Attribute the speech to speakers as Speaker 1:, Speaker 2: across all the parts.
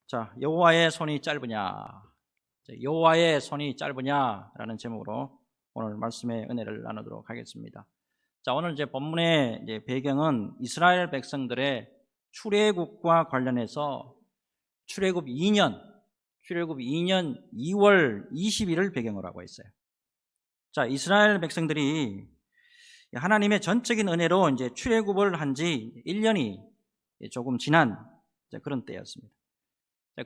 Speaker 1: 자, 여호와의 손이 짧으냐? 여호와의 손이 짧으냐라는 제목으로 오늘 말씀의 은혜를 나누도록 하겠습니다. 자, 오늘 이제 본문의 이제 배경은 이스라엘 백성들의 출애굽과 관련해서 출애굽 2년 2월 20일을 배경으로 하고 있어요. 자, 이스라엘 백성들이 하나님의 전적인 은혜로 이제 출애굽을 한 지 1년이 조금 지난 그런 때였습니다.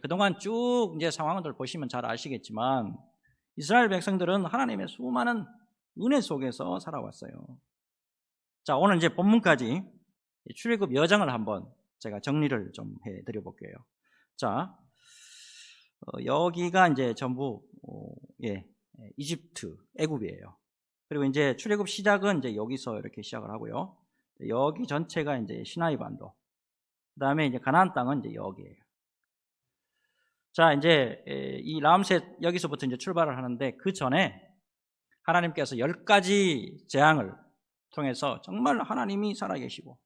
Speaker 1: 그동안 쭉 이제 상황들 보시면 잘 아시겠지만 이스라엘 백성들은 하나님의 수많은 은혜 속에서 살아왔어요. 자, 오늘 이제 본문까지 출애굽 여정을 한번 제가 정리를 좀 해드려 볼게요. 자, 여기가 이제 전부 이집트, 애굽이에요. 그리고 이제 출애굽 시작은 이제 여기서 이렇게 시작을 하고요. 여기 전체가 이제 시나이 반도. 그다음에 이제 가나안 땅은 이제 여기예요. 자, 이제 이 라암셋 여기서부터 이제 출발을 하는데 그 전에 하나님께서 10가지 재앙을 통해서 정말 하나님이 살아계시고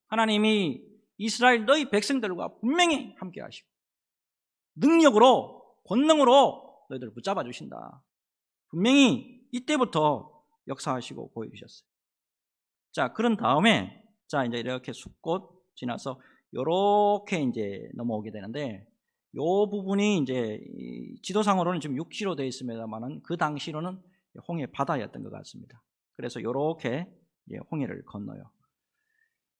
Speaker 1: 하나님이 이스라엘 너희 백성들과 분명히 함께 하시고 능력으로 권능으로 너희들을 붙잡아 주신다. 분명히 이때부터 역사하시고 보여주셨어요. 자, 그런 다음에 자, 이제 이렇게 숲꽃 지나서 요렇게 이제 넘어오게 되는데 요 부분이 이제 지도상으로는 지금 육지로 되어 있습니다만은 그 당시로는 홍해 바다였던 것 같습니다. 그래서 요렇게 홍해를 건너요.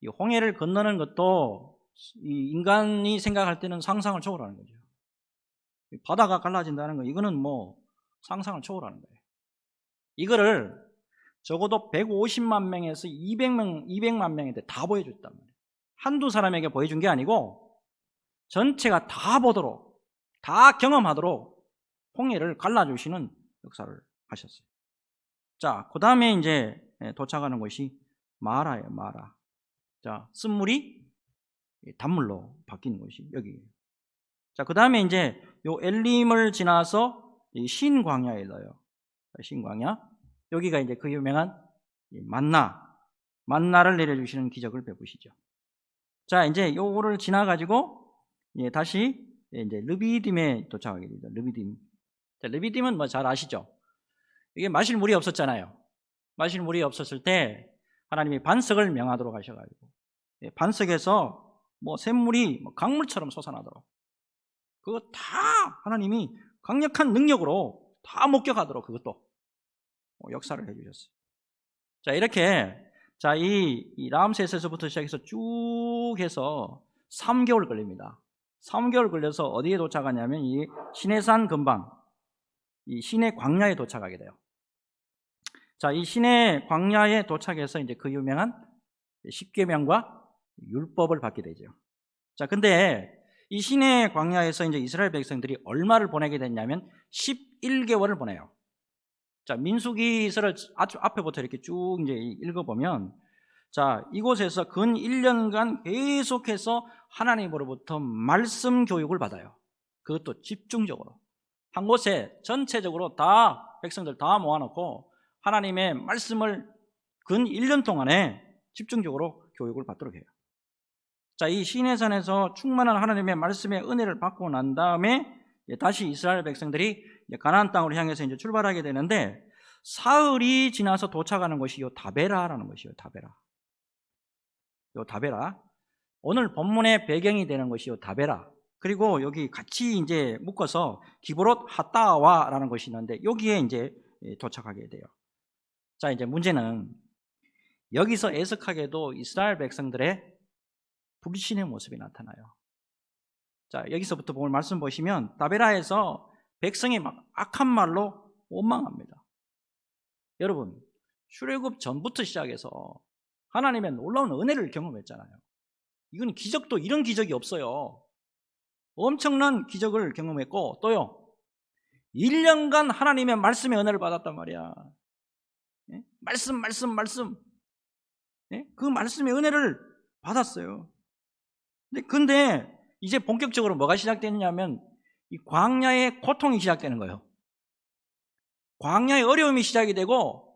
Speaker 1: 이 홍해를 건너는 것도 이 인간이 생각할 때는 상상을 초월하는 거죠. 바다가 갈라진다는 거 이거는 뭐 상상을 초월하는 거예요. 이거를 적어도 150만 명에서 200만 명한테 다 보여줬단 말이에요. 한두 사람에게 보여준 게 아니고 전체가 다 보도록, 다 경험하도록 홍해를 갈라주시는 역사를 하셨어요. 자, 그 다음에 이제 도착하는 곳이 마라예요, 마라. 자, 쓴물이 단물로 바뀌는 곳이 여기예요. 자, 그 다음에 이제 요 엘림을 지나서 신광야에 넣어요. 신광야. 여기가 이제 그 유명한 만나를 내려주시는 기적을 베푸시죠. 자, 이제 요거를 지나가지고 다시 이제 르비딤에 도착하게 됩니다. 르비딤. 자, 르비딤은 뭐 잘 아시죠? 이게 마실 물이 없었잖아요. 마실 물이 없었을 때 하나님이 반석을 명하도록 하셔가지고 반석에서 뭐 샘물이 강물처럼 솟아나도록 그거 다 하나님이 강력한 능력으로 다 목격하도록 그것도 역사를 해주셨어요. 자, 이렇게 자, 이 라암셋에서부터 시작해서 쭉 해서 3개월 걸립니다. 3개월 걸려서 어디에 도착하냐면 이 시내산 근방, 이 시내 광야에 도착하게 돼요. 자, 이 시내 광야에 도착해서 이제 그 유명한 십계명과 율법을 받게 되죠. 자, 근데 이 시내 광야에서 이제 이스라엘 백성들이 얼마를 보내게 됐냐면 11개월을 보내요. 자, 민수기서를 앞에부터 이렇게 쭉 이제 읽어보면 자, 이곳에서 근 1년간 계속해서 하나님으로부터 말씀 교육을 받아요. 그것도 집중적으로. 한 곳에 전체적으로 다 백성들 다 모아놓고 하나님의 말씀을 근 1년 동안에 집중적으로 교육을 받도록 해요. 자, 이 시내산에서 충만한 하나님의 말씀의 은혜를 받고 난 다음에 다시 이스라엘 백성들이 가나안 땅으로 향해서 이제 출발하게 되는데 사흘이 지나서 도착하는 곳이 요 다베라라는 곳이에요. 다베라. 요 다베라. 오늘 본문의 배경이 되는 것이 요 다베라. 그리고 여기 같이 이제 묶어서 기브롯 핫다와라는 것이 있는데 여기에 이제 도착하게 돼요. 자, 이제 문제는 여기서 애석하게도 이스라엘 백성들의 불신의 모습이 나타나요. 자, 여기서부터 오늘 말씀 보시면 다베라에서 백성이 막 악한 말로 원망합니다. 여러분, 출애굽 전부터 시작해서 하나님의 놀라운 은혜를 경험했잖아요. 이건 기적도 이런 기적이 없어요. 엄청난 기적을 경험했고 또요 1년간 하나님의 말씀의 은혜를 받았단 말이야. 말씀 그 말씀의 은혜를 받았어요. 근데 이제 본격적으로 뭐가 시작되느냐면 이 광야의 고통이 시작되는 거예요. 광야의 어려움이 시작이 되고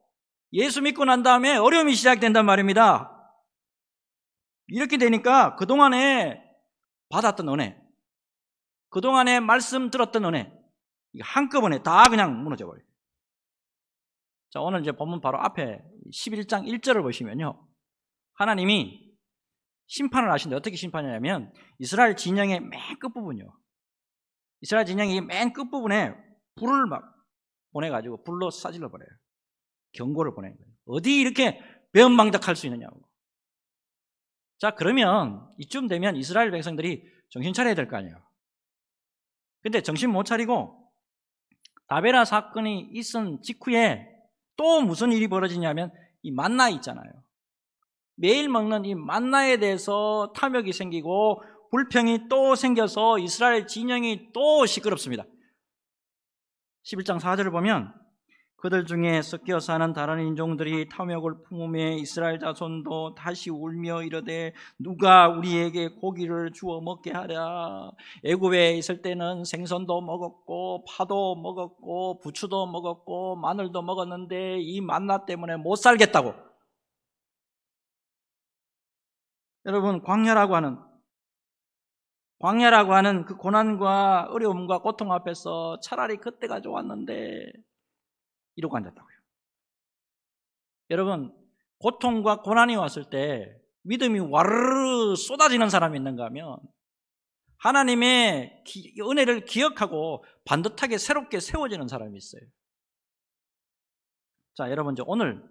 Speaker 1: 예수 믿고 난 다음에 어려움이 시작된단 말입니다. 이렇게 되니까 그동안에 받았던 은혜, 그동안에 말씀 들었던 은혜, 한꺼번에 다 그냥 무너져 버려요. 자, 오늘 이제 본문 바로 앞에 11장 1절을 보시면요, 하나님이 심판을 하시는데 어떻게 심판하냐면 이스라엘 진영의 맨 끝부분이요, 이스라엘 진영의 맨 끝부분에 불을 막 보내가지고 불로 싸질러 버려요. 경고를 보내는 거예요. 어디 이렇게 배은망덕할 수 있느냐고. 자, 그러면 이쯤 되면 이스라엘 백성들이 정신 차려야 될 거 아니에요. 근데 정신 못 차리고 다베라 사건이 있은 직후에 또 무슨 일이 벌어지냐면 이 만나 있잖아요. 매일 먹는 이 만나에 대해서 탐욕이 생기고 불평이 또 생겨서 이스라엘 진영이 또 시끄럽습니다. 11장 4절을 보면 그들 중에 섞여 사는 다른 인종들이 탐욕을 품으며 이스라엘 자손도 다시 울며 이르되 누가 우리에게 고기를 주어 먹게 하랴. 애굽에 있을 때는 생선도 먹었고 파도 먹었고 부추도 먹었고 마늘도 먹었는데 이 만나 때문에 못 살겠다고. 여러분, 광야라고 하는 그 고난과 어려움과 고통 앞에서 차라리 그때가 좋았는데 이러고 앉았다고요. 여러분, 고통과 고난이 왔을 때 믿음이 와르르 쏟아지는 사람이 있는가 하면 하나님의 은혜를 기억하고 반듯하게 새롭게 세워지는 사람이 있어요. 자, 여러분, 이제 오늘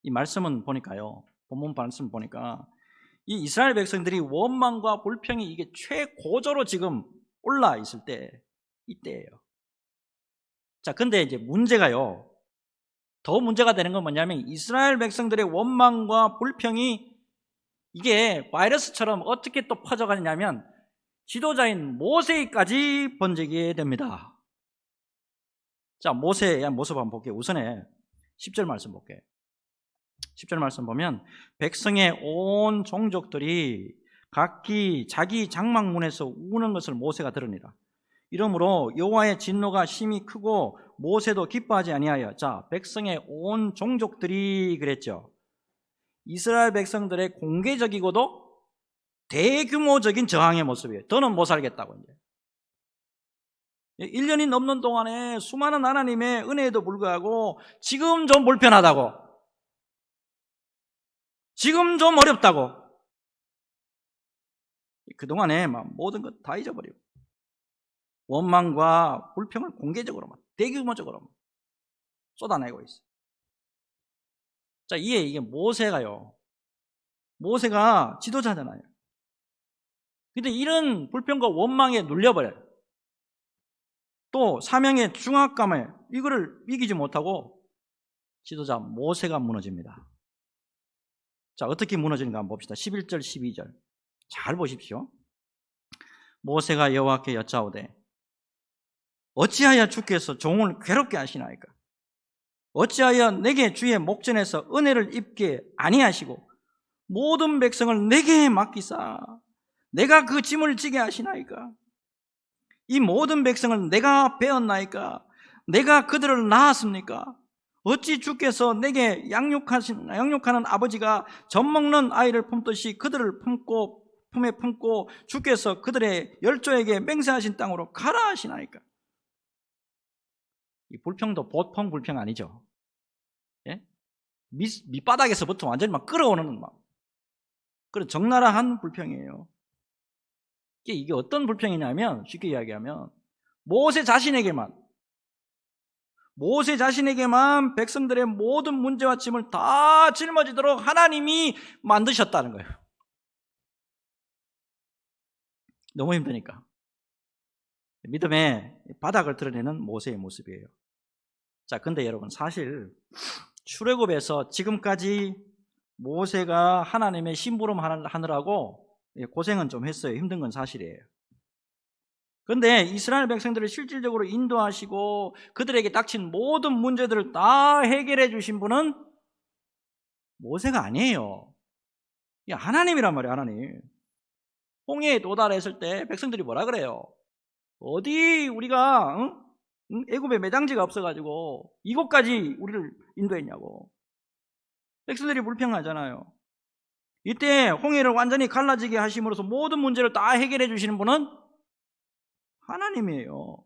Speaker 1: 이 말씀은 보니까요, 본문 말씀 보니까 이 이스라엘 백성들이 원망과 불평이 이게 최고조로 지금 올라 있을 때 이때예요. 자, 근데 이제 문제가요, 더 문제가 되는 건 뭐냐면 이스라엘 백성들의 원망과 불평이 이게 바이러스처럼 어떻게 또 퍼져가느냐면 지도자인 모세까지 번지게 됩니다. 자, 모세의 모습 한번 볼게요. 우선에 10절 말씀 볼게요. 10절 말씀 보면 백성의 온 종족들이 각기 자기 장막문에서 우는 것을 모세가 들으니라. 이러므로 여호와의 진노가 심히 크고 모세도 기뻐하지 아니하여. 자, 백성의 온 종족들이 그랬죠. 이스라엘 백성들의 공개적이고도 대규모적인 저항의 모습이에요. 더는 못 살겠다고. 이제 1년이 넘는 동안에 수많은 하나님의 은혜에도 불구하고 지금 좀 불편하다고, 지금 좀 어렵다고, 그동안에 막 모든 것 다 잊어버리고 원망과 불평을 공개적으로 대규모적으로 쏟아내고 있어요. 자, 이게 모세가요, 모세가 지도자잖아요. 근데 이런 불평과 원망에 눌려버려요. 또 사명의 중압감에 이거를 이기지 못하고 지도자 모세가 무너집니다. 자, 어떻게 무너지는가 한번 봅시다. 11절 12절 잘 보십시오. 모세가 여호와께 여짜오되 어찌하여 주께서 종을 괴롭게 하시나이까? 어찌하여 내게 주의 목전에서 은혜를 입게 아니하시고 모든 백성을 내게 맡기사 내가 그 짐을 지게 하시나이까? 이 모든 백성을 내가 베었나이까? 내가 그들을 낳았습니까? 어찌 주께서 내게 양육하는 아버지가 젖먹는 아이를 품듯이 그들을 품에 품고 주께서 그들의 열조에게 맹세하신 땅으로 가라 하시나이까? 이 불평도 보통 불평 아니죠. 예? 밑바닥에서부터 완전히 막 끌어오는 그런 적나라한 불평이에요. 이게 어떤 불평이냐면 쉽게 이야기하면 모세 자신에게만 백성들의 모든 문제와 짐을 다 짊어지도록 하나님이 만드셨다는 거예요. 너무 힘드니까. 믿음의 바닥을 드러내는 모세의 모습이에요. 자, 근데 여러분, 사실 출애굽에서 지금까지 모세가 하나님의 심부름 하느라고 고생은 좀 했어요. 힘든 건 사실이에요. 그런데 이스라엘 백성들을 실질적으로 인도하시고 그들에게 닥친 모든 문제들을 다 해결해 주신 분은 모세가 아니에요. 이게 하나님이란 말이에요. 하나님. 홍해에 도달했을 때 백성들이 뭐라 그래요? 어디 우리가 애굽에 매장지가 없어가지고 이곳까지 우리를 인도했냐고. 백성들이 불평하잖아요. 이때 홍해를 완전히 갈라지게 하심으로써 모든 문제를 다 해결해 주시는 분은 하나님이에요.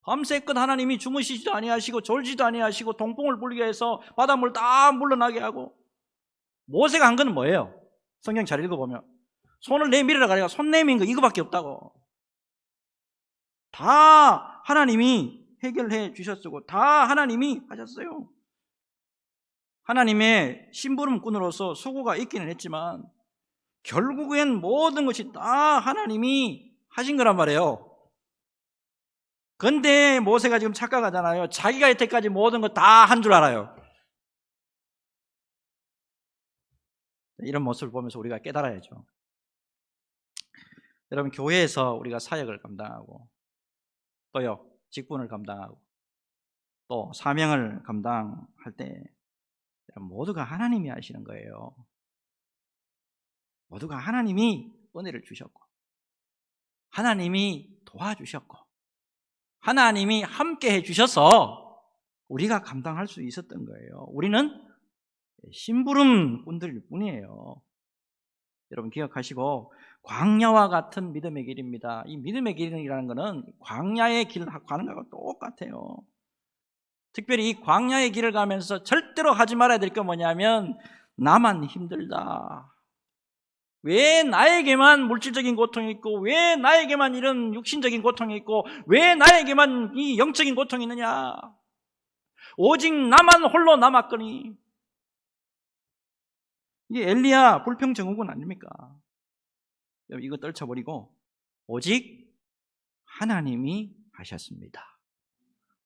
Speaker 1: 밤새껏 하나님이 주무시지도 아니하시고 졸지도 아니하시고 동풍을 불게 해서 바닷물 다 물러나게 하고, 모세가 한 건 뭐예요? 성경 잘 읽어보면 손을 내밀으라 가니까 손 내민 거 이거밖에 없다고. 다 하나님이 해결해 주셨고 다 하나님이 하셨어요. 하나님의 심부름꾼으로서 수고가 있기는 했지만 결국엔 모든 것이 다 하나님이 하신 거란 말이에요. 근데 모세가 지금 착각하잖아요. 자기가 여태까지 모든 거 다 한 줄 알아요. 이런 모습을 보면서 우리가 깨달아야죠. 여러분, 교회에서 우리가 사역을 감당하고 또요 직분을 감당하고 또 사명을 감당할 때 모두가 하나님이 하시는 거예요. 모두가 하나님이 은혜를 주셨고 하나님이 도와주셨고 하나님이 함께 해주셔서 우리가 감당할 수 있었던 거예요. 우리는 심부름꾼들일 뿐이에요. 여러분 기억하시고, 광야와 같은 믿음의 길입니다. 이 믿음의 길이라는 것은 광야의 길 가는 거하고 똑같아요. 특별히 이 광야의 길을 가면서 절대로 하지 말아야 될 게 뭐냐면, 나만 힘들다, 왜 나에게만 물질적인 고통이 있고 왜 나에게만 이런 육신적인 고통이 있고 왜 나에게만 이 영적인 고통이 있느냐, 오직 나만 홀로 남았거니. 이게 엘리야 불평증후군 아닙니까? 이거 떨쳐버리고 오직 하나님이 하셨습니다.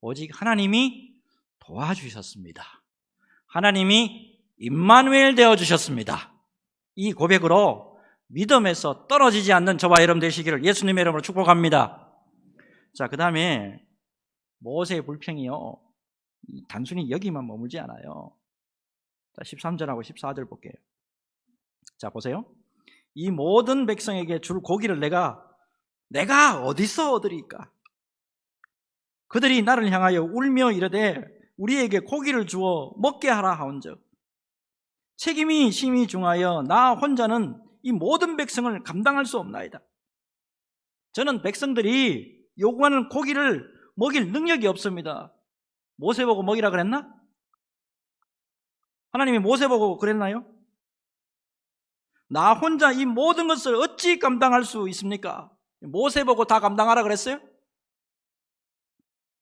Speaker 1: 오직 하나님이 도와주셨습니다. 하나님이 임마누엘 되어주셨습니다. 이 고백으로 믿음에서 떨어지지 않는 저와 여러분 되시기를 예수님의 이름으로 축복합니다. 자, 그 다음에 모세의 불평이요, 단순히 여기만 머물지 않아요. 자, 13절하고 14절 볼게요. 자, 보세요. 이 모든 백성에게 줄 고기를 내가 어디서 얻으리까? 그들이 나를 향하여 울며 이르되 우리에게 고기를 주어 먹게 하라 하온즉 책임이 심히 중하여 나 혼자는 이 모든 백성을 감당할 수 없나이다. 저는 백성들이 요구하는 고기를 먹일 능력이 없습니다. 모세 보고 먹이라 그랬나? 하나님이 모세 보고 그랬나요? 나 혼자 이 모든 것을 어찌 감당할 수 있습니까? 모세 보고 다 감당하라 그랬어요?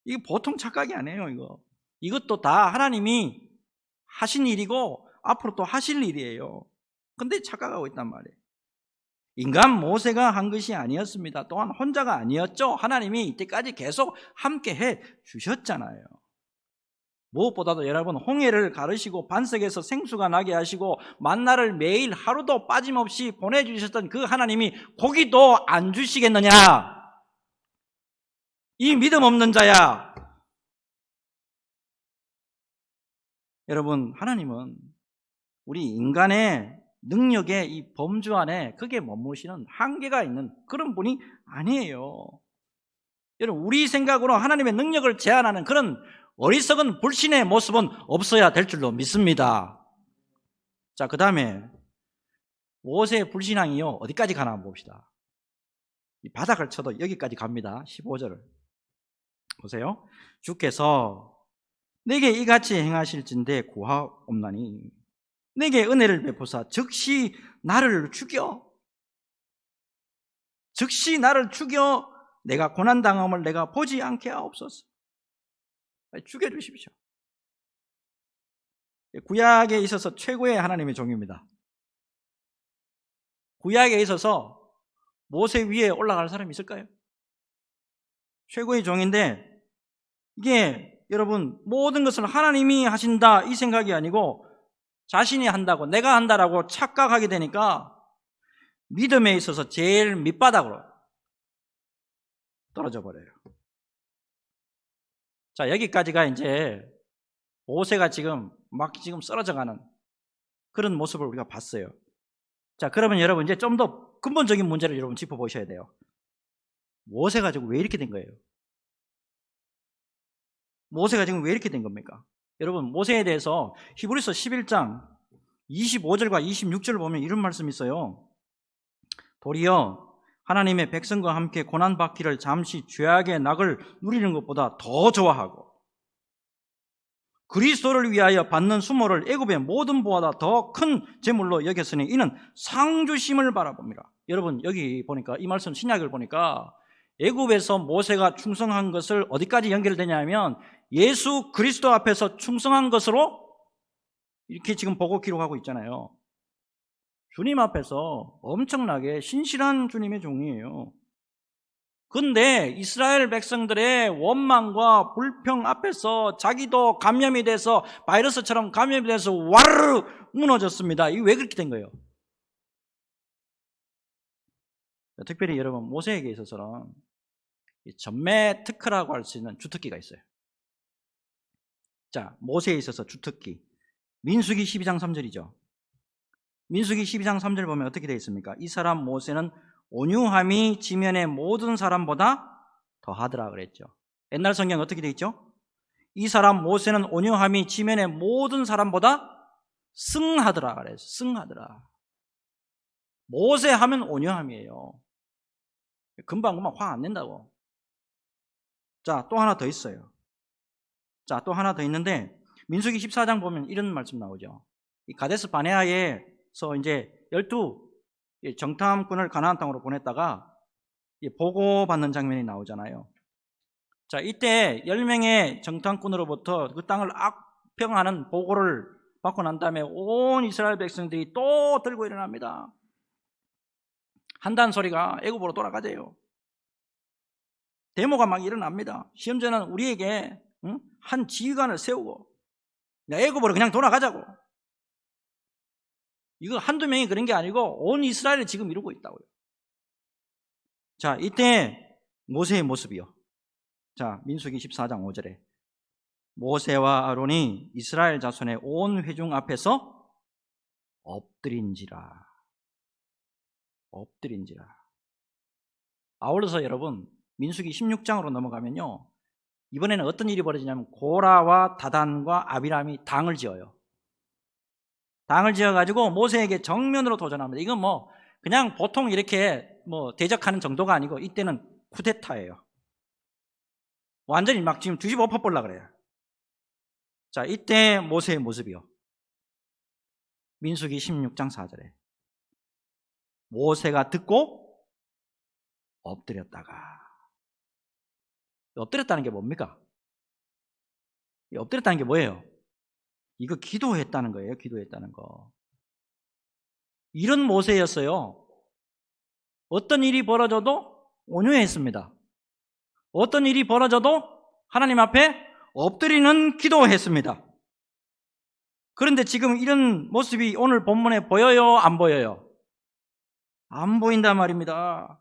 Speaker 1: 이게 보통 착각이 아니에요. 이것도 다 하나님이 하신 일이고 앞으로 또 하실 일이에요. 근데 착각하고 있단 말이에요. 인간 모세가 한 것이 아니었습니다. 또한 혼자가 아니었죠. 하나님이 이때까지 계속 함께 해 주셨잖아요. 무엇보다도 여러분, 홍해를 가르시고 반석에서 생수가 나게 하시고 만나를 매일 하루도 빠짐없이 보내주셨던 그 하나님이 고기도 안 주시겠느냐? 이 믿음 없는 자야. 여러분, 하나님은 우리 인간의 능력의 이 범주 안에 그게 머무시는 한계가 있는 그런 분이 아니에요. 여러분, 우리 생각으로 하나님의 능력을 제한하는 그런 어리석은 불신의 모습은 없어야 될 줄로 믿습니다. 자, 그 다음에 모세의 불신앙이요, 어디까지 가나 한번 봅시다. 이 바닥을 쳐도 여기까지 갑니다. 15절을 보세요. 주께서 내게 이같이 행하실진대 구하옵나니 내게 은혜를 베푸사 즉시 나를 죽여 내가 고난당함을 내가 보지 않게 하옵소서. 죽여주십시오. 구약에 있어서 최고의 하나님의 종입니다. 구약에 있어서 모세 위에 올라갈 사람이 있을까요? 최고의 종인데, 이게 여러분 모든 것을 하나님이 하신다 이 생각이 아니고 자신이 한다고, 내가 한다라고 착각하게 되니까 믿음에 있어서 제일 밑바닥으로 떨어져 버려요. 자, 여기까지가 이제 모세가 지금 쓰러져가는 그런 모습을 우리가 봤어요. 자, 그러면 여러분 이제 좀 더 근본적인 문제를 여러분 짚어보셔야 돼요. 모세가 지금 왜 이렇게 된 거예요? 모세가 지금 왜 이렇게 된 겁니까? 여러분, 모세에 대해서 히브리서 11장 25절과 26절을 보면 이런 말씀이 있어요. 도리어 하나님의 백성과 함께 고난받기를 잠시 죄악의 낙을 누리는 것보다 더 좋아하고 그리스도를 위하여 받는 수모를 애굽의 모든 보화보다 더 큰 재물로 여겼으니 이는 상주심을 바라봅니다. 여러분 여기 보니까 이 말씀 신약을 보니까 애굽에서 모세가 충성한 것을 어디까지 연결되냐면 예수 그리스도 앞에서 충성한 것으로 이렇게 지금 보고 기록하고 있잖아요. 주님 앞에서 엄청나게 신실한 주님의 종이에요. 근데 이스라엘 백성들의 원망과 불평 앞에서 자기도 감염이 돼서 바이러스처럼 감염이 돼서 와르르 무너졌습니다. 이게 왜 그렇게 된 거예요? 특별히 여러분 모세에게 있어서는 전매 특허라고 할 수 있는 주특기가 있어요. 자, 모세에 있어서 주특기 민수기 12장 3절이죠. 민수기 12장 3절 보면 어떻게 되어 있습니까? 이 사람 모세는 온유함이 지면의 모든 사람보다 더하더라 그랬죠. 옛날 성경 어떻게 되어 있죠? 이 사람 모세는 온유함이 지면의 모든 사람보다 승하더라 그랬어요. 승하더라. 모세 하면 온유함이에요. 금방 화 안 낸다고. 자, 또 하나 더 있어요. 자, 또 하나 더 있는데 민수기 14장 보면 이런 말씀 나오죠. 이 가데스 바네아에서 이제 12 정탐꾼을 가나안 땅으로 보냈다가 보고받는 장면이 나오잖아요. 자, 이때 10명의 정탐꾼으로부터 그 땅을 악평하는 보고를 받고 난 다음에 온 이스라엘 백성들이 또 들고 일어납니다. 한단 소리가 애굽으로 돌아가재요. 데모가 막 일어납니다. 시험자는 우리에게 한 지휘관을 세우고 애굽으로 그냥 돌아가자고. 이거 한두 명이 그런 게 아니고 온 이스라엘이 지금 이루고 있다고요. 자, 이때 모세의 모습이요. 자, 민수기 14장 5절에 모세와 아론이 이스라엘 자손의 온 회중 앞에서 엎드린지라. 아울러서 여러분 민수기 16장으로 넘어가면요, 이번에는 어떤 일이 벌어지냐면 고라와 다단과 아비람이 당을 지어요. 당을 지어가지고 모세에게 정면으로 도전합니다. 이건 그냥 보통 이렇게 대적하는 정도가 아니고 이때는 쿠데타예요. 완전히 막 지금 뒤집어 엎어보려고 그래요. 자, 이때 모세의 모습이요. 민수기 16장 4절에 모세가 듣고 엎드렸다가. 엎드렸다는 게 뭡니까? 엎드렸다는 게 뭐예요? 이거 기도했다는 거예요. 기도했다는 거. 이런 모세였어요. 어떤 일이 벌어져도 온유했습니다. 어떤 일이 벌어져도 하나님 앞에 엎드리는 기도했습니다. 그런데 지금 이런 모습이 오늘 본문에 보여요? 안 보여요? 안 보인단 말입니다.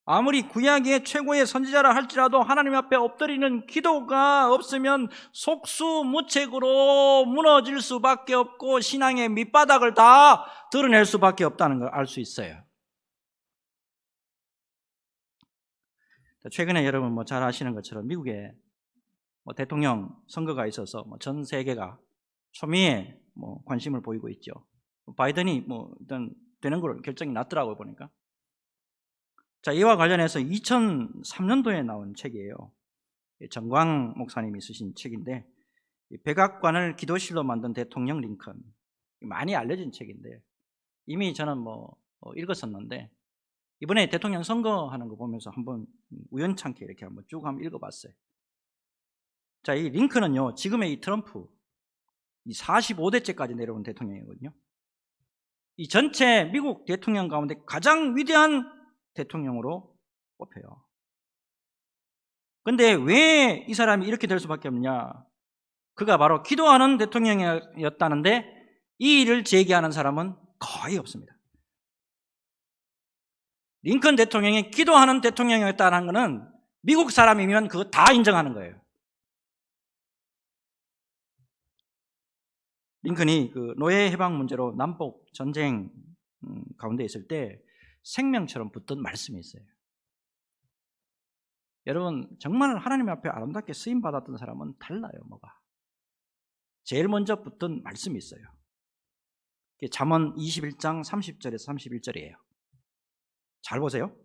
Speaker 1: 아무리 구약의 최고의 선지자라 할지라도 하나님 앞에 엎드리는 기도가 없으면 속수무책으로 무너질 수밖에 없고 신앙의 밑바닥을 다 드러낼 수밖에 없다는 걸 알 수 있어요. 최근에 여러분 잘 아시는 것처럼 미국에 대통령 선거가 있어서 전 세계가 초미에 관심을 보이고 있죠. 바이든이 일단 되는 걸로 결정이 났더라고요, 보니까. 자, 이와 관련해서 2003년도에 나온 책이에요. 정광 목사님이 쓰신 책인데, 백악관을 기도실로 만든 대통령 링컨. 많이 알려진 책인데 이미 저는 읽었었는데 이번에 대통령 선거하는 거 보면서 한번 우연찮게 이렇게 한번 쭉 한번 읽어봤어요. 자, 이 링컨은요, 지금의 이 트럼프, 이 45대째까지 내려온 대통령이거든요. 이 전체 미국 대통령 가운데 가장 위대한 대통령으로 뽑혀요. 근데 왜 이 사람이 이렇게 될 수밖에 없느냐? 그가 바로 기도하는 대통령이었다는데 이 일을 제기하는 사람은 거의 없습니다. 링컨 대통령이 기도하는 대통령이었다는 것은 미국 사람이면 그거 다 인정하는 거예요. 링컨이 그 노예 해방 문제로 남북 전쟁 가운데 있을 때 생명처럼 붙던 말씀이 있어요. 여러분, 정말 하나님 앞에 아름답게 쓰임 받았던 사람은 달라요. 제일 먼저 붙던 말씀이 있어요. 잠언 21장 30절에서 31절이에요. 잘 보세요.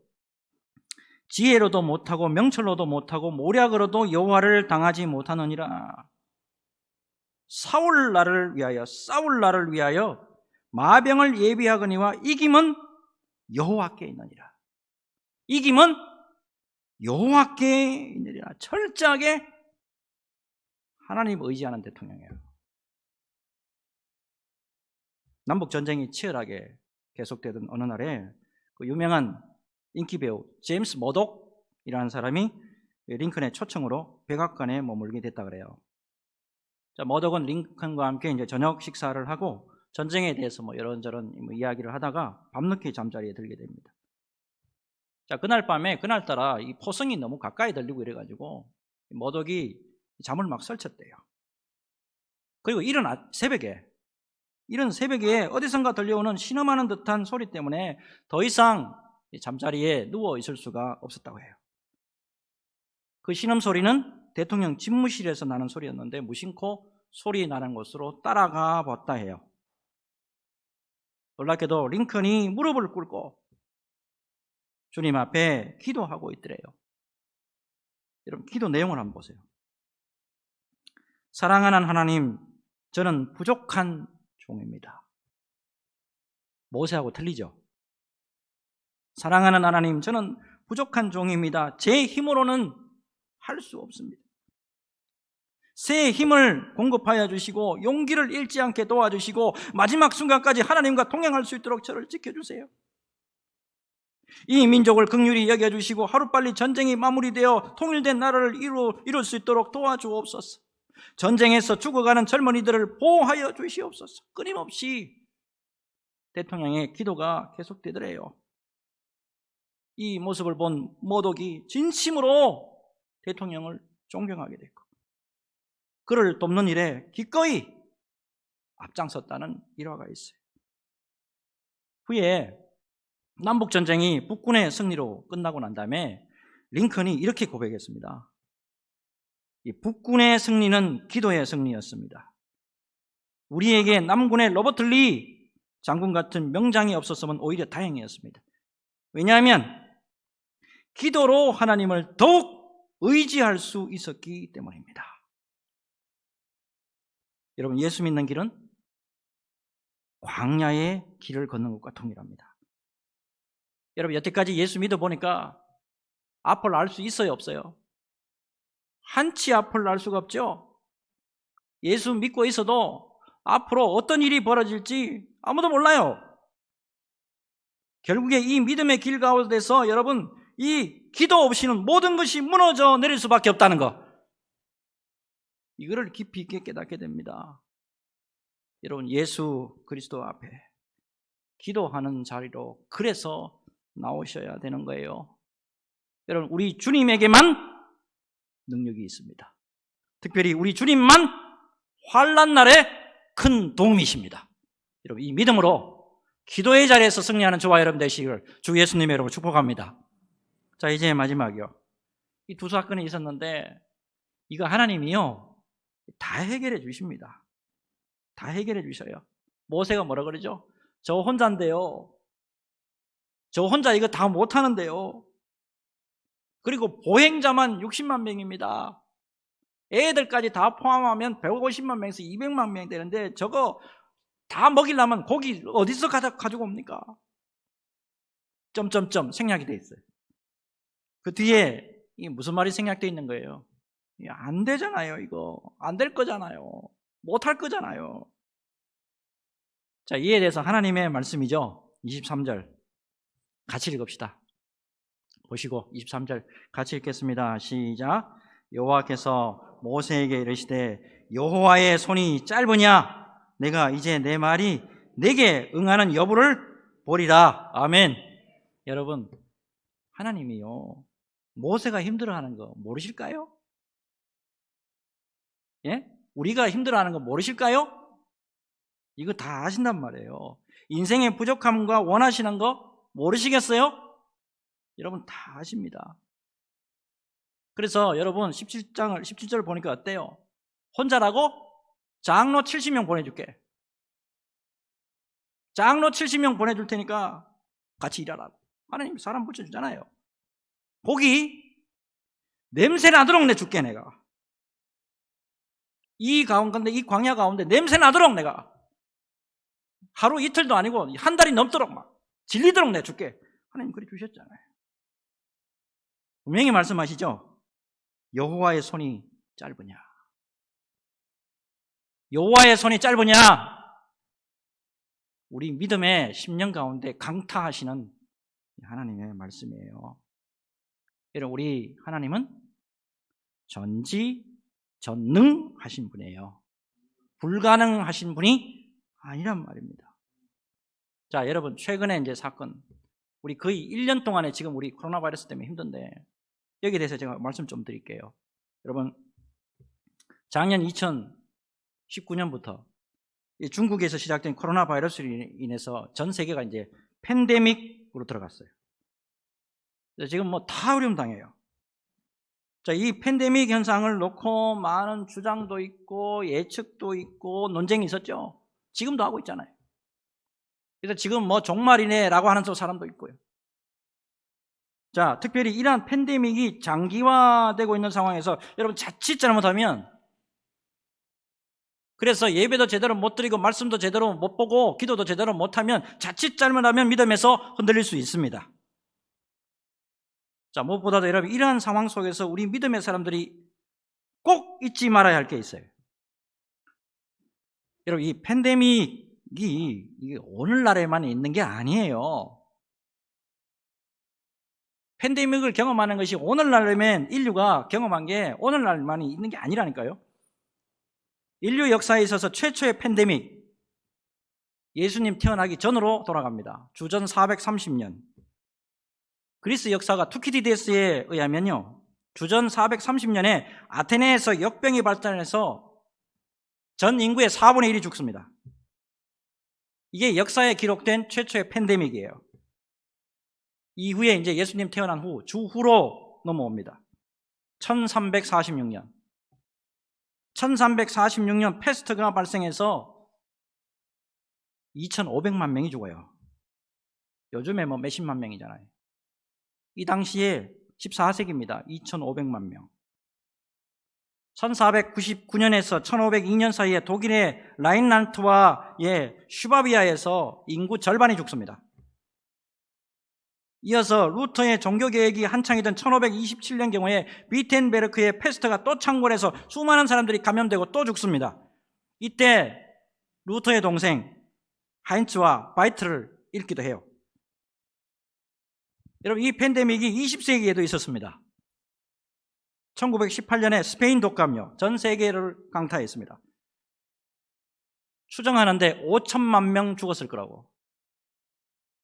Speaker 1: 지혜로도 못하고 명철로도 못하고 모략으로도 여호와를 당하지 못하느니라. 싸울 날을 위하여 마병을 예비하거니와 이김은 여호와께 있느니라. 이김은 여호와께 있느니라. 철저하게 하나님 의지하는 대통령이에요. 남북 전쟁이 치열하게 계속되던 어느 날에 그 유명한 인기 배우 제임스 머독이라는 사람이 링컨의 초청으로 백악관에 머물게 됐다 그래요. 자, 머독은 링컨과 함께 이제 저녁 식사를 하고 전쟁에 대해서 이런저런 이야기를 하다가 밤늦게 잠자리에 들게 됩니다. 자, 그날따라 이 포성이 너무 가까이 들리고 이래가지고 머독이 잠을 막 설쳤대요. 그리고 이른 새벽에 어디선가 들려오는 신음하는 듯한 소리 때문에 더 이상 잠자리에 누워 있을 수가 없었다고 해요. 그 신음 소리는 대통령 집무실에서 나는 소리였는데 무심코 소리 나는 곳으로 따라가 봤다 해요. 놀랍게도 링컨이 무릎을 꿇고 주님 앞에 기도하고 있더래요. 여러분, 기도 내용을 한번 보세요. 사랑하는 하나님, 저는 부족한 종입니다. 모세하고 틀리죠? 사랑하는 하나님, 저는 부족한 종입니다. 제 힘으로는 할 수 없습니다. 새 힘을 공급하여 주시고 용기를 잃지 않게 도와주시고 마지막 순간까지 하나님과 동행할 수 있도록 저를 지켜주세요. 이 민족을 긍휼히 여겨주시고 하루빨리 전쟁이 마무리되어 통일된 나라를 이룰 수 있도록 도와주옵소서. 전쟁에서 죽어가는 젊은이들을 보호하여 주시옵소서. 끊임없이 대통령의 기도가 계속되더래요. 이 모습을 본 머독이 진심으로 대통령을 존경하게 됐고 그를 돕는 일에 기꺼이 앞장섰다는 일화가 있어요. 후에 남북전쟁이 북군의 승리로 끝나고 난 다음에 링컨이 이렇게 고백했습니다. 이 북군의 승리는 기도의 승리였습니다. 우리에게 남군의 로버트 리 장군 같은 명장이 없었으면 오히려 다행이었습니다. 왜냐하면 기도로 하나님을 더욱 의지할 수 있었기 때문입니다. 여러분, 예수 믿는 길은 광야의 길을 걷는 것과 동일합니다. 여러분, 여태까지 예수 믿어보니까 앞을 알 수 있어요, 없어요? 한치 앞을 알 수가 없죠. 예수 믿고 있어도 앞으로 어떤 일이 벌어질지 아무도 몰라요. 결국에 이 믿음의 길 가운데서 여러분, 이 기도 없이는 모든 것이 무너져 내릴 수밖에 없다는 것, 이거를 깊이 있게 깨닫게 됩니다. 여러분, 예수 그리스도 앞에 기도하는 자리로 그래서 나오셔야 되는 거예요. 여러분, 우리 주님에게만 능력이 있습니다. 특별히 우리 주님만 환난 날에 큰 도움이십니다. 여러분, 이 믿음으로 기도의 자리에서 승리하는 저와 여러분 되시기를 주 예수님의 이름으로 축복합니다. 자, 이제 마지막이요. 이 두 사건이 있었는데 이거 하나님이요 다 해결해 주십니다. 다 해결해 주셔요. 모세가 뭐라 그러죠? 저 혼자인데요, 저 혼자 이거 다 못하는데요. 그리고 보행자만 60만 명입니다. 애들까지 다 포함하면 150만 명에서 200만 명 되는데 저거 다 먹이려면 고기 어디서 가지고 옵니까? 생략이 돼 있어요. 그 뒤에 이게 무슨 말이 생략되어 있는 거예요? 안 되잖아요. 이거 안 될 거잖아요. 못할 거잖아요. 자, 이에 대해서 하나님의 말씀이죠. 23절 같이 읽읍시다. 보시고 23절 같이 읽겠습니다. 시작. 여호와께서 모세에게 이르시되 여호와의 손이 짧으냐? 내가 이제 내 말이 내게 응하는 여부를 보리라. 아멘. 여러분, 하나님이요 모세가 힘들어하는 거 모르실까요? 예? 우리가 힘들어하는 거 모르실까요? 이거 다 아신단 말이에요. 인생의 부족함과 원하시는 거 모르시겠어요? 여러분 다 아십니다. 그래서 여러분 17절 보니까 어때요? 혼자라고? 장로 70명 보내줄게. 장로 70명 보내줄 테니까 같이 일하라고. 하나님 사람 붙여주잖아요. 고기 냄새 나도록 내 줄게 내가. 이 가운데 이 광야 가운데 냄새 나도록 내가 하루 이틀도 아니고 한 달이 넘도록 막 질리도록 내 줄게. 하나님 그리 주셨잖아요. 분명히 말씀하시죠. 여호와의 손이 짧으냐. 여호와의 손이 짧으냐. 우리 믿음의 10년 가운데 강타하시는 하나님의 말씀이에요. 여러분 우리 하나님은 전지전능하신 분이에요. 불가능하신 분이 아니란 말입니다. 자, 여러분 최근에 이제 사건 우리 거의 1년 동안에 지금 우리 코로나 바이러스 때문에 힘든데 여기에 대해서 제가 말씀 좀 드릴게요. 여러분 작년 2019년부터 중국에서 시작된 코로나 바이러스로 인해서 전 세계가 이제 팬데믹으로 들어갔어요. 지금 뭐 다 어려움 당해요. 자, 이 팬데믹 현상을 놓고 많은 주장도 있고 예측도 있고 논쟁이 있었죠. 지금도 하고 있잖아요. 그래서 지금 뭐 종말이네라고 하는 사람도 있고요. 자, 특별히 이러한 팬데믹이 장기화되고 있는 상황에서 여러분 자칫 잘못하면 그래서 예배도 제대로 못 드리고 말씀도 제대로 못 보고 기도도 제대로 못하면 자칫 잘못하면 믿음에서 흔들릴 수 있습니다. 자, 무엇보다도 여러분 이러한 상황 속에서 우리 믿음의 사람들이 꼭 잊지 말아야 할 게 있어요. 여러분 이 팬데믹이 이게 오늘날에만 있는 게 아니에요. 팬데믹을 경험하는 것이 오늘날에만 인류가 경험한 게 오늘날만이 있는 게 아니라니까요. 인류 역사에 있어서 최초의 팬데믹 예수님 태어나기 전으로 돌아갑니다. 주전 430년 그리스 역사가 투키디데스에 의하면요 주전 430년에 아테네에서 역병이 발전해서 전 인구의 4분의 1이 죽습니다. 이게 역사에 기록된 최초의 팬데믹이에요. 이후에 이제 예수님 태어난 후 주후로 넘어옵니다. 1346년 1346년 패스트가 발생해서 2500만 명이 죽어요. 요즘에 뭐 몇십만 명이잖아요. 이 당시에 14세기입니다. 2500만 명. 1499년에서 1502년 사이에 독일의 라인란트와 슈바비아에서 인구 절반이 죽습니다. 이어서 루터의 종교개혁이 한창이던 1527년 경우에 비텐베르크의 패스트가 또 창궐해서 수많은 사람들이 감염되고 또 죽습니다. 이때 루터의 동생 하인츠와 바이트를 읽기도 해요. 여러분 이 팬데믹이 20세기에도 있었습니다. 1918년에 스페인 독감요 전 세계를 강타했습니다. 추정하는데 5천만 명 죽었을 거라고.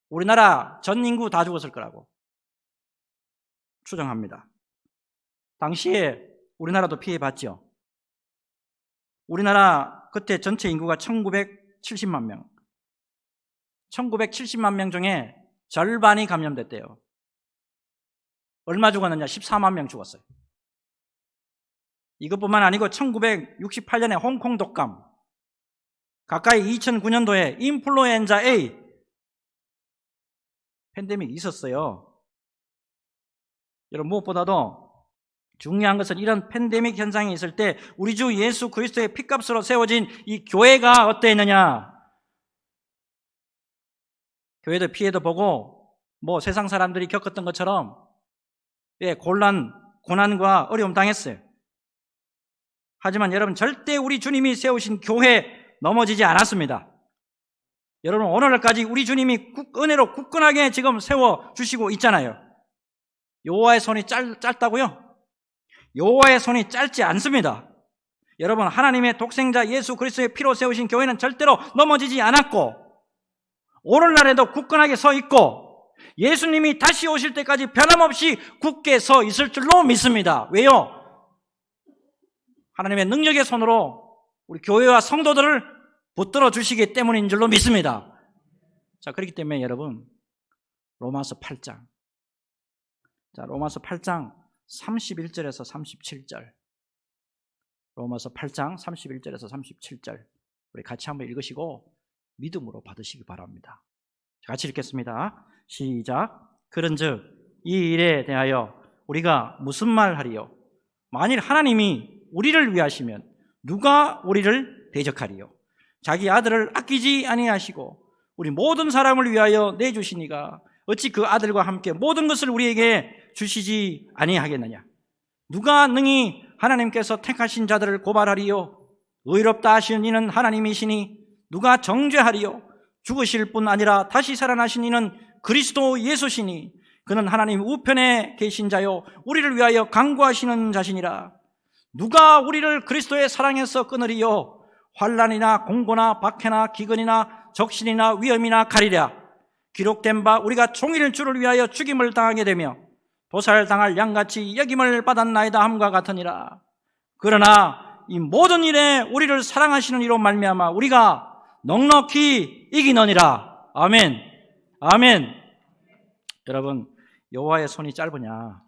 Speaker 1: 우리나라 전 인구 다 죽었을 거라고 추정합니다. 당시에 우리나라도 피해봤죠. 우리나라 그때 전체 인구가 1970만 명. 1970만 명 중에 절반이 감염됐대요. 얼마 죽었느냐? 14만 명 죽었어요. 이것뿐만 아니고 1968년에 홍콩 독감, 가까이 2009년도에 인플루엔자 A 팬데믹이 있었어요. 여러분 무엇보다도 중요한 것은 이런 팬데믹 현상이 있을 때 우리 주 예수 그리스도의 피값으로 세워진 이 교회가 어떠했느냐. 교회도 피해도 보고 뭐 세상 사람들이 겪었던 것처럼 고난과 어려움 당했어요. 하지만 여러분 절대 우리 주님이 세우신 교회 넘어지지 않았습니다. 여러분 오늘까지 우리 주님이 은혜로 굳건하게 지금 세워주시고 있잖아요. 여호와의 손이 짧다고요? 여호와의 손이 짧지 않습니다. 여러분 하나님의 독생자 예수 그리스도의 피로 세우신 교회는 절대로 넘어지지 않았고 오늘날에도 굳건하게 서 있고 예수님이 다시 오실 때까지 변함없이 굳게 서 있을 줄로 믿습니다. 왜요? 하나님의 능력의 손으로 우리 교회와 성도들을 붙들어 주시기 때문인 줄로 믿습니다. 자, 그렇기 때문에 여러분 로마서 8장 로마서 8장 31절에서 37절 로마서 8장 31절에서 37절 우리 같이 한번 읽으시고 믿음으로 받으시기 바랍니다. 같이 읽겠습니다. 시작. 그런즉 이 일에 대하여 우리가 무슨 말 하리요? 만일 하나님이 우리를 위하시면 누가 우리를 대적하리요? 자기 아들을 아끼지 아니하시고 우리 모든 사람을 위하여 내주시니가 어찌 그 아들과 함께 모든 것을 우리에게 주시지 아니하겠느냐? 누가 능히 하나님께서 택하신 자들을 고발하리요? 의롭다 하시는 이는 하나님이시니 누가 정죄하리요? 죽으실 뿐 아니라 다시 살아나신 이는 그리스도 예수시니 그는 하나님 우편에 계신 자요 우리를 위하여 간구하시는 자시니라. 누가 우리를 그리스도의 사랑에서 끊으리요? 환난이나 공고나 박해나 기근이나 적신이나 위험이나 가리랴. 기록된 바 우리가 종일 주를 위하여 죽임을 당하게 되며 도살당할 양같이 여김을 받았나이다 함과 같으니라. 그러나 이 모든 일에 우리를 사랑하시는 이로 말미암아 우리가 넉넉히 이기느니라. 아멘. 아멘. 여러분, 여호와의 손이 짧으냐?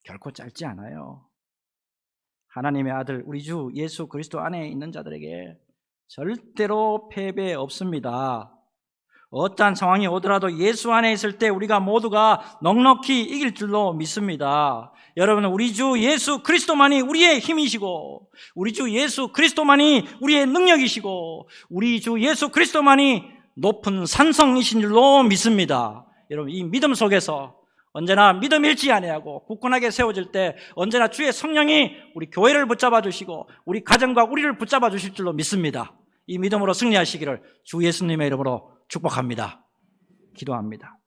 Speaker 1: 결코 짧지 않아요. 하나님의 아들 우리 주 예수 그리스도 안에 있는 자들에게 절대로 패배 없습니다. 어떠한 상황이 오더라도 예수 안에 있을 때 우리가 모두가 넉넉히 이길 줄로 믿습니다. 여러분, 우리 주 예수 그리스도만이 우리의 힘이시고 우리 주 예수 그리스도만이 우리의 능력이시고 우리 주 예수 그리스도만이 높은 산성이신 줄로 믿습니다. 여러분, 이 믿음 속에서 언제나 믿음 잃지 아니하고 굳건하게 세워질 때 언제나 주의 성령이 우리 교회를 붙잡아 주시고 우리 가정과 우리를 붙잡아 주실 줄로 믿습니다. 이 믿음으로 승리하시기를 주 예수님의 이름으로 축복합니다. 기도합니다.